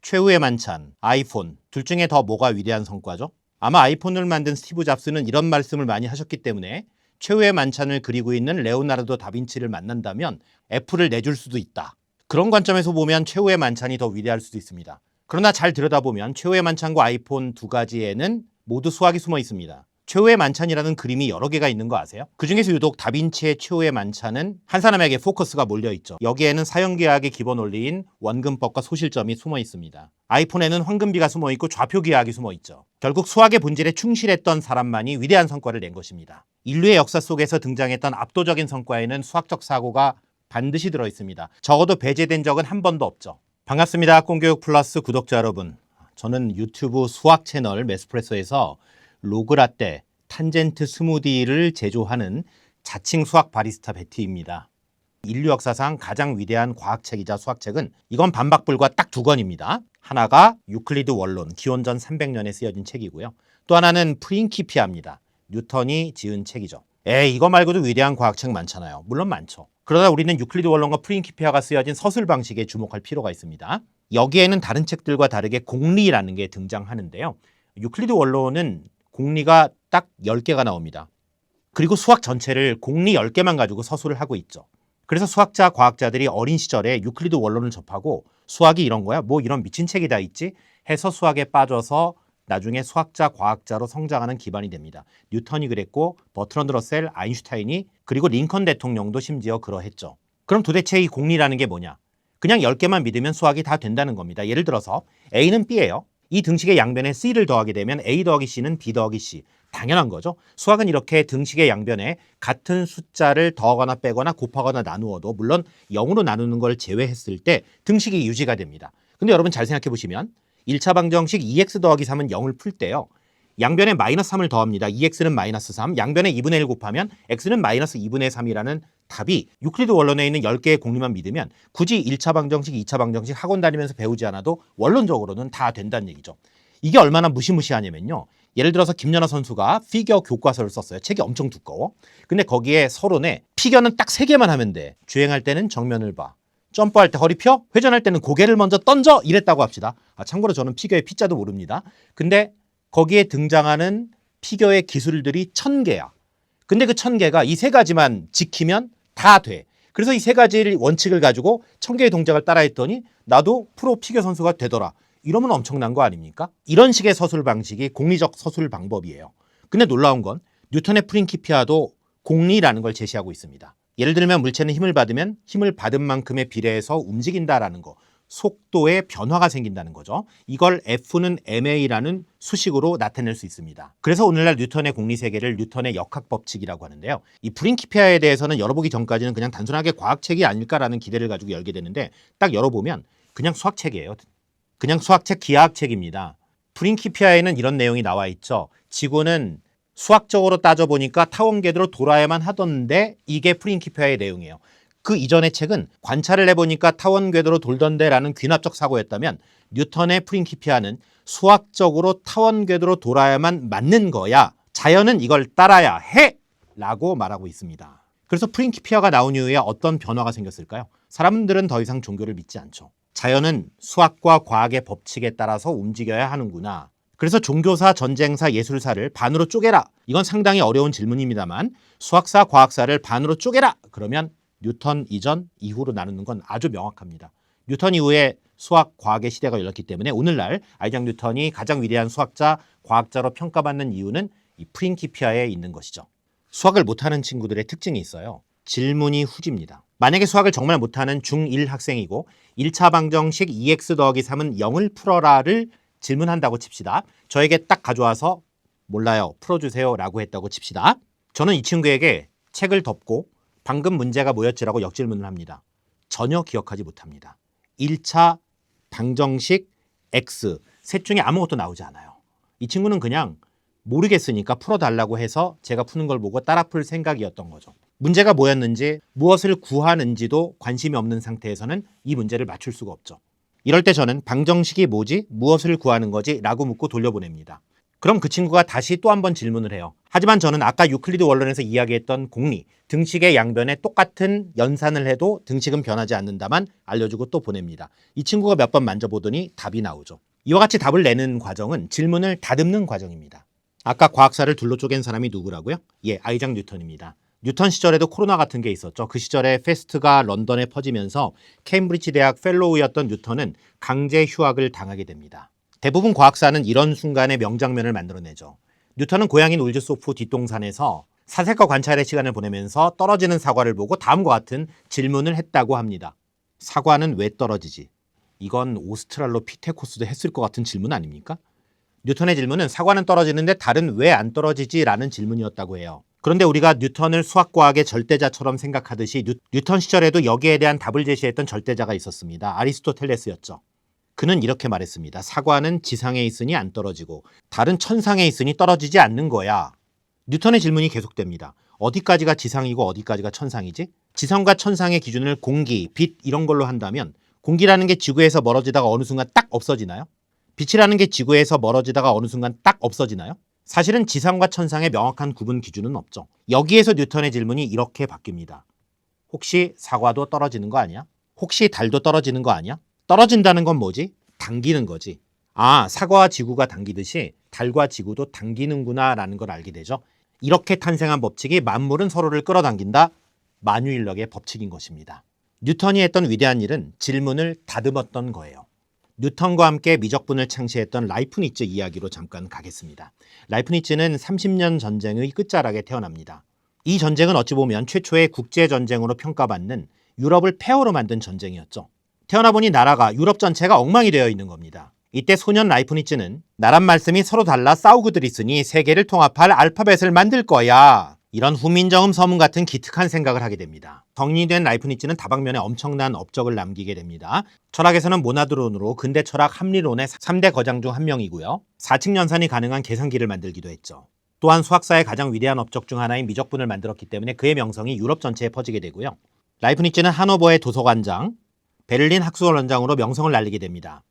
최후의 만찬, 아이폰, 둘 중에 더 뭐가 위대한 성과죠? 아마 아이폰을 만든 스티브 잡스는 이런 말씀을 많이 하셨기 때문에 최후의 만찬을 그리고 있는 레오나르도 다빈치를 만난다면 애플을 내줄 수도 있다. 그런 관점에서 보면 최후의 만찬이 더 위대할 수도 있습니다. 그러나 잘 들여다보면 최후의 만찬과 아이폰 두 가지에는 모두 수학이 숨어 있습니다. 최후의 만찬이라는 그림이 여러 개가 있는 거 아세요? 그중에서 유독 다빈치의 최후의 만찬은 한 사람에게 포커스가 몰려있죠. 여기에는 사형계약의 기본 원리인 원금법과 소실점이 숨어 있습니다. 아이폰에는 황금비가 숨어 있고 좌표계약이 숨어 있죠. 결국 수학의 본질에 충실했던 사람만이 위대한 성과를 낸 것입니다. 인류의 역사 속에서 등장했던 압도적인 성과에는 수학적 사고가 반드시 들어있습니다. 적어도 배제된 적은 한 번도 없죠. 반갑습니다. 꼼교육 플러스 구독자 여러분. 저는 유튜브 수학 채널 메스프레소에서 로그라떼, 탄젠트 스무디를 제조하는 자칭 수학 바리스타 베티입니다. 인류 역사상 가장 위대한 과학책이자 수학책은 이건 반박불과 딱 두 권입니다. 하나가 유클리드 원론, 기원전 300년에 쓰여진 책이고요. 또 하나는 프린키피아입니다. 뉴턴이 지은 책이죠. 이거 말고도 위대한 과학책 많잖아요. 물론 많죠. 그러다 우리는 유클리드 원론과 프린키피아가 쓰여진 서술 방식에 주목할 필요가 있습니다. 여기에는 다른 책들과 다르게 공리라는 게 등장하는데요. 유클리드 원론은 공리가 딱 10개가 나옵니다. 그리고 수학 전체를 공리 10개만 가지고 서술을 하고 있죠. 그래서 수학자, 과학자들이 어린 시절에 유클리드 원론을 접하고 수학이 이런 거야? 뭐 이런 미친 책이 다 있지? 해서 수학에 빠져서 나중에 수학자, 과학자로 성장하는 기반이 됩니다. 뉴턴이 그랬고 버트런드 러셀, 아인슈타인이 그리고 링컨 대통령도 심지어 그러했죠. 그럼 도대체 이 공리라는 게 뭐냐? 그냥 10개만 믿으면 수학이 다 된다는 겁니다. 예를 들어서 A는 B예요. 이 등식의 양변에 C를 더하게 되면 A 더하기 C는 B 더하기 C. 당연한 거죠. 수학은 이렇게 등식의 양변에 같은 숫자를 더하거나 빼거나 곱하거나 나누어도 물론 0으로 나누는 걸 제외했을 때 등식이 유지가 됩니다. 근데 여러분 잘 생각해 보시면 1차 방정식 2x 더하기 3은 0을 풀 때요. 양변에 마이너스 3을 더합니다. 2x는 마이너스 3, 양변에 2분의 1 곱하면 x는 마이너스 2분의 3이라는 답이 유클리드 원론에 있는 10개의 공리만 믿으면 굳이 1차 방정식, 2차 방정식 학원 다니면서 배우지 않아도 원론적으로는 다 된다는 얘기죠. 이게 얼마나 무시무시하냐면요. 예를 들어서 김연아 선수가 피겨 교과서를 썼어요. 책이 엄청 두꺼워. 근데 거기에 서론에 피겨는 딱 3개만 하면 돼. 주행할 때는 정면을 봐. 점프할 때 허리 펴? 회전할 때는 고개를 먼저 던져? 이랬다고 합시다. 참고로 저는 피겨의 피자도 모릅니다. 근데 거기에 등장하는 피겨의 기술들이 1000개야. 근데 그 1000개가 이 3가지만 지키면 다 돼. 그래서 이 3가지 원칙을 가지고 1000개의 동작을 따라했더니 나도 프로 피겨 선수가 되더라. 이러면 엄청난 거 아닙니까? 이런 식의 서술 방식이 공리적 서술 방법이에요. 근데 놀라운 건 뉴턴의 프린키피아도 공리라는 걸 제시하고 있습니다. 예를 들면 물체는 힘을 받으면 힘을 받은 만큼에 비례해서 움직인다라는 거. 속도의 변화가 생긴다는 거죠. 이걸 F는 ma라는 수식으로 나타낼 수 있습니다. 그래서 오늘날 뉴턴의 공리세계를 뉴턴의 역학법칙이라고 하는데요. 이 프린키피아에 대해서는 열어보기 전까지는 그냥 단순하게 과학책이 아닐까라는 기대를 가지고 열게 되는데 딱 열어보면 그냥 수학책이에요. 그냥 수학책, 기하학책입니다. 프린키피아에는 이런 내용이 나와 있죠. 지구는 수학적으로 따져보니까 타원궤도로 돌아야만 하던데 이게 프린키피아의 내용이에요. 그 이전의 책은 관찰을 해보니까 타원궤도로 돌던데라는 귀납적 사고였다면 뉴턴의 프린키피아는 수학적으로 타원궤도로 돌아야만 맞는 거야. 자연은 이걸 따라야 해! 라고 말하고 있습니다. 그래서 프린키피아가 나온 이후에 어떤 변화가 생겼을까요? 사람들은 더 이상 종교를 믿지 않죠. 자연은 수학과 과학의 법칙에 따라서 움직여야 하는구나. 그래서 종교사, 전쟁사, 예술사를 반으로 쪼개라. 이건 상당히 어려운 질문입니다만 수학사, 과학사를 반으로 쪼개라. 그러면 뉴턴 이전, 이후로 나누는 건 아주 명확합니다. 뉴턴 이후에 수학, 과학의 시대가 열렸기 때문에 오늘날 아이작 뉴턴이 가장 위대한 수학자, 과학자로 평가받는 이유는 이 프린키피아에 있는 것이죠. 수학을 못하는 친구들의 특징이 있어요. 질문이 후집니다. 만약에 수학을 정말 못하는 중1 학생이고 1차 방정식 2x 더하기 3은 0을 풀어라를 질문한다고 칩시다. 저에게 딱 가져와서 몰라요, 풀어주세요 라고 했다고 칩시다. 저는 이 친구에게 책을 덮고 방금 문제가 뭐였지라고 역질문을 합니다. 전혀 기억하지 못합니다. 1차 방정식 x, 셋 중에 아무것도 나오지 않아요. 이 친구는 그냥 모르겠으니까 풀어달라고 해서 제가 푸는 걸 보고 따라 풀 생각이었던 거죠. 문제가 뭐였는지, 무엇을 구하는지도 관심이 없는 상태에서는 이 문제를 맞출 수가 없죠. 이럴 때 저는 방정식이 뭐지? 무엇을 구하는 거지? 라고 묻고 돌려보냅니다. 그럼 그 친구가 다시 또 한 번 질문을 해요. 하지만 저는 아까 유클리드 원론에서 이야기했던 공리, 등식의 양변에 똑같은 연산을 해도 등식은 변하지 않는다만 알려주고 또 보냅니다. 이 친구가 몇 번 만져보더니 답이 나오죠. 이와 같이 답을 내는 과정은 질문을 다듬는 과정입니다. 아까 과학사를 둘로 쪼갠 사람이 누구라고요? 예, 아이작 뉴턴입니다. 뉴턴 시절에도 코로나 같은 게 있었죠. 그 시절에 페스트가 런던에 퍼지면서 케임브리지 대학 펠로우였던 뉴턴은 강제 휴학을 당하게 됩니다. 대부분 과학사는 이런 순간의 명장면을 만들어내죠. 뉴턴은 고향인 울즈소프 뒷동산에서 사색과 관찰의 시간을 보내면서 떨어지는 사과를 보고 다음과 같은 질문을 했다고 합니다. 사과는 왜 떨어지지? 이건 오스트랄로피테쿠스도 했을 것 같은 질문 아닙니까? 뉴턴의 질문은 사과는 떨어지는데 달은 왜 안 떨어지지? 라는 질문이었다고 해요. 그런데 우리가 뉴턴을 수학과학의 절대자처럼 생각하듯이 뉴턴 시절에도 여기에 대한 답을 제시했던 절대자가 있었습니다. 아리스토텔레스였죠. 그는 이렇게 말했습니다. 사과는 지상에 있으니 안 떨어지고 달은 천상에 있으니 떨어지지 않는 거야. 뉴턴의 질문이 계속됩니다. 어디까지가 지상이고 어디까지가 천상이지? 지상과 천상의 기준을 공기, 빛 이런 걸로 한다면 공기라는 게 지구에서 멀어지다가 어느 순간 딱 없어지나요? 빛이라는 게 지구에서 멀어지다가 어느 순간 딱 없어지나요? 사실은 지상과 천상의 명확한 구분 기준은 없죠. 여기에서 뉴턴의 질문이 이렇게 바뀝니다. 혹시 사과도 떨어지는 거 아니야? 혹시 달도 떨어지는 거 아니야? 떨어진다는 건 뭐지? 당기는 거지. 아, 사과와 지구가 당기듯이 달과 지구도 당기는구나 라는 걸 알게 되죠. 이렇게 탄생한 법칙이 만물은 서로를 끌어당긴다. 만유인력의 법칙인 것입니다. 뉴턴이 했던 위대한 일은 질문을 다듬었던 거예요. 뉴턴과 함께 미적분을 창시했던 라이프니츠 이야기로 잠깐 가겠습니다. 라이프니츠는 30년 전쟁의 끝자락에 태어납니다. 이 전쟁은 어찌 보면 최초의 국제전쟁으로 평가받는 유럽을 폐허로 만든 전쟁이었죠. 태어나 보니 나라가 유럽 전체가 엉망이 되어 있는 겁니다. 이때 소년 라이프니츠는 나란 말씀이 서로 달라 싸우고들 있으니 세계를 통합할 알파벳을 만들 거야. 이런 후민정음 서문 같은 기특한 생각을 하게 됩니다. 성인이 된 라이프니츠는 다방면에 엄청난 업적을 남기게 됩니다. 철학에서는 모나드론으로 근대 철학 합리론의 3대 거장 중 한 명이고요. 4층 연산이 가능한 계산기를 만들기도 했죠. 또한 수학사의 가장 위대한 업적 중 하나인 미적분을 만들었기 때문에 그의 명성이 유럽 전체에 퍼지게 되고요. 라이프니츠는 하노버의 도서관장, 베를린 학술원장으로 명성을 날리게 됩니다.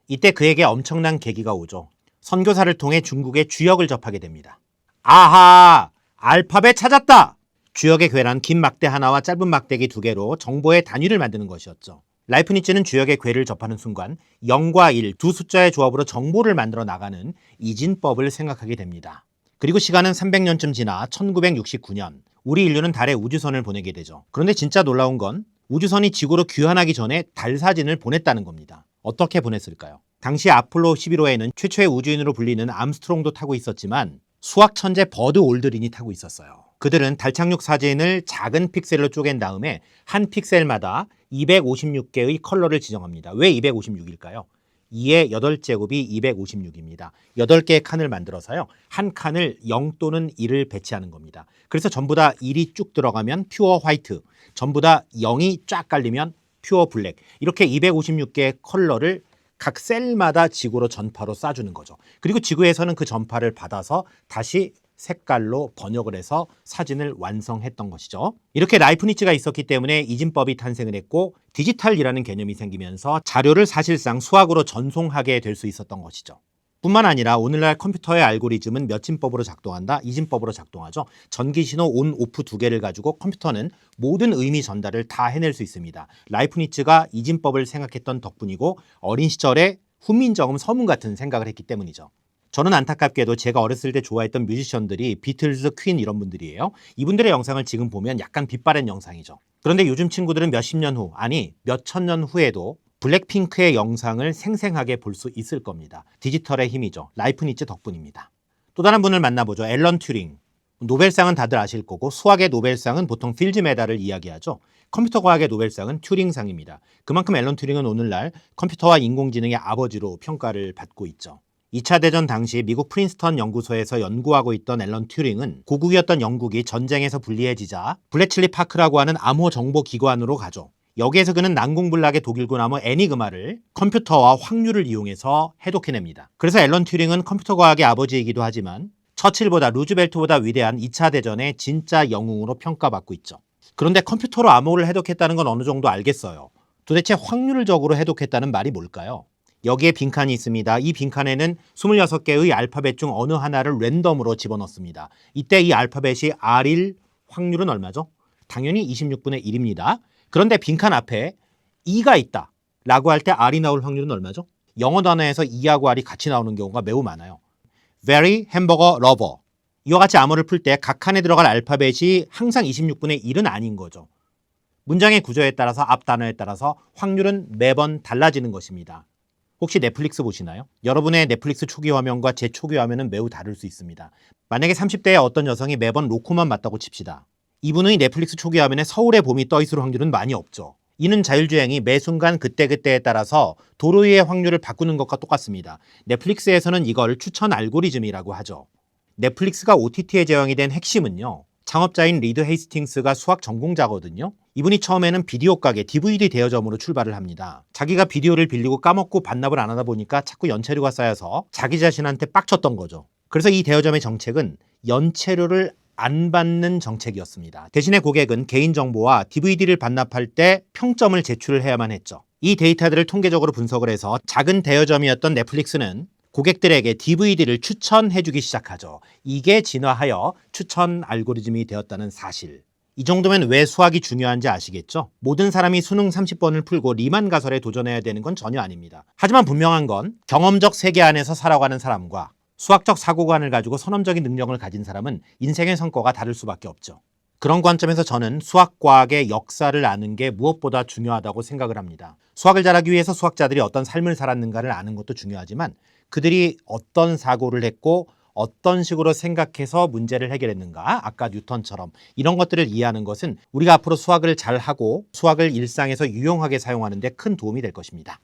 이때 그에게 엄청난 계기가 오죠. 선교사를 통해 중국의 주역을 접하게 됩니다. 아하! 알파벳 찾았다! 주역의 괴란 긴 막대 하나와 짧은 막대기 2개로 정보의 단위를 만드는 것이었죠. 라이프니츠는 주역의 괴를 접하는 순간 0과 1 두 숫자의 조합으로 정보를 만들어 나가는 이진법을 생각하게 됩니다. 그리고 시간은 300년쯤 지나 1969년 우리 인류는 달에 우주선을 보내게 되죠. 그런데 진짜 놀라운 건 우주선이 지구로 귀환하기 전에 달 사진을 보냈다는 겁니다. 어떻게 보냈을까요? 당시 아폴로 11호에는 최초의 우주인으로 불리는 암스트롱도 타고 있었지만 수학 천재 버드 올드린이 타고 있었어요. 그들은 달 착륙 사진을 작은 픽셀로 쪼갠 다음에 한 픽셀마다 256개의 컬러를 지정합니다. 왜 256일까요? 2의 8제곱이 256입니다. 8개의 칸을 만들어서요. 한 칸을 0 또는 1을 배치하는 겁니다. 그래서 전부 다 1이 쭉 들어가면 퓨어 화이트, 전부 다 0이 쫙 깔리면 퓨어 블랙. 이렇게 256개의 컬러를 각 셀마다 지구로 전파로 쏴주는 거죠. 그리고 지구에서는 그 전파를 받아서 다시 색깔로 번역을 해서 사진을 완성했던 것이죠. 이렇게 라이프니츠가 있었기 때문에 이진법이 탄생을 했고 디지털이라는 개념이 생기면서 자료를 사실상 수학으로 전송하게 될 수 있었던 것이죠. 뿐만 아니라 오늘날 컴퓨터의 알고리즘은 몇 진법으로 작동한다? 이진법으로 작동하죠. 전기신호 온, 오프 2개를 가지고 컴퓨터는 모든 의미 전달을 다 해낼 수 있습니다. 라이프니츠가 이진법을 생각했던 덕분이고 어린 시절에 훈민정음 서문 같은 생각을 했기 때문이죠. 저는 안타깝게도 제가 어렸을 때 좋아했던 뮤지션들이 비틀즈, 퀸 이런 분들이에요. 이분들의 영상을 지금 보면 약간 빛바랜 영상이죠. 그런데 요즘 친구들은 몇십 년 후, 아니 몇천 년 후에도 블랙핑크의 영상을 생생하게 볼 수 있을 겁니다. 디지털의 힘이죠. 라이프니츠 덕분입니다. 또 다른 분을 만나보죠. 앨런 튜링. 노벨상은 다들 아실 거고 수학의 노벨상은 보통 필즈 메달을 이야기하죠. 컴퓨터 과학의 노벨상은 튜링상입니다. 그만큼 앨런 튜링은 오늘날 컴퓨터와 인공지능의 아버지로 평가를 받고 있죠. 2차 대전 당시 미국 프린스턴 연구소에서 연구하고 있던 앨런 튜링은 고국이었던 영국이 전쟁에서 불리해지자 블래칠리 파크라고 하는 암호 정보 기관으로 가죠. 여기에서 그는 난공불락의 독일군 암호 애니그마를 컴퓨터와 확률을 이용해서 해독해냅니다. 그래서 앨런 튜링은 컴퓨터 과학의 아버지이기도 하지만 처칠보다 루즈벨트보다 위대한 2차 대전의 진짜 영웅으로 평가받고 있죠. 그런데 컴퓨터로 암호를 해독했다는 건 어느 정도 알겠어요. 도대체 확률적으로 해독했다는 말이 뭘까요? 여기에 빈칸이 있습니다. 이 빈칸에는 26개의 알파벳 중 어느 하나를 랜덤으로 집어넣습니다. 이때 이 알파벳이 R일 확률은 얼마죠? 당연히 26분의 1입니다. 그런데 빈칸 앞에 2가 있다 라고 할 때 R이 나올 확률은 얼마죠? 영어 단어에서 2하고 R이 같이 나오는 경우가 매우 많아요. Very hamburger lover. 이와 같이 암호를 풀 때 각 칸에 들어갈 알파벳이 항상 26분의 1은 아닌 거죠. 문장의 구조에 따라서 앞 단어에 따라서 확률은 매번 달라지는 것입니다. 혹시 넷플릭스 보시나요? 여러분의 넷플릭스 초기 화면과 제 초기 화면은 매우 다를 수 있습니다. 만약에 30대의 어떤 여성이 매번 로코만 맞다고 칩시다. 이분의 넷플릭스 초기 화면에 서울의 봄이 떠 있을 확률은 많이 없죠. 이는 자율주행이 매 순간 그때그때에 따라서 도로 위의 확률을 바꾸는 것과 똑같습니다. 넷플릭스에서는 이걸 추천 알고리즘이라고 하죠. 넷플릭스가 OTT에 제왕이 된 핵심은요. 창업자인 리드 헤이스팅스가 수학 전공자거든요. 이분이 처음에는 비디오 가게 DVD 대여점으로 출발을 합니다. 자기가 비디오를 빌리고 까먹고 반납을 안 하다 보니까 자꾸 연체료가 쌓여서 자기 자신한테 빡쳤던 거죠. 그래서 이 대여점의 정책은 연체료를 안 받는 정책이었습니다. 대신에 고객은 개인정보와 DVD를 반납할 때 평점을 제출을 해야만 했죠. 이 데이터들을 통계적으로 분석을 해서 작은 대여점이었던 넷플릭스는 고객들에게 DVD를 추천해주기 시작하죠. 이게 진화하여 추천 알고리즘이 되었다는 사실. 이 정도면 왜 수학이 중요한지 아시겠죠? 모든 사람이 수능 30번을 풀고 리만 가설에 도전해야 되는 건 전혀 아닙니다. 하지만 분명한 건 경험적 세계 안에서 살아가는 사람과 수학적 사고관을 가지고 선험적인 능력을 가진 사람은 인생의 성과가 다를 수밖에 없죠. 그런 관점에서 저는 수학과학의 역사를 아는 게 무엇보다 중요하다고 생각을 합니다. 수학을 잘하기 위해서 수학자들이 어떤 삶을 살았는가를 아는 것도 중요하지만 그들이 어떤 사고를 했고 어떤 식으로 생각해서 문제를 해결했는가, 아까 뉴턴처럼 이런 것들을 이해하는 것은 우리가 앞으로 수학을 잘하고 수학을 일상에서 유용하게 사용하는 데 큰 도움이 될 것입니다.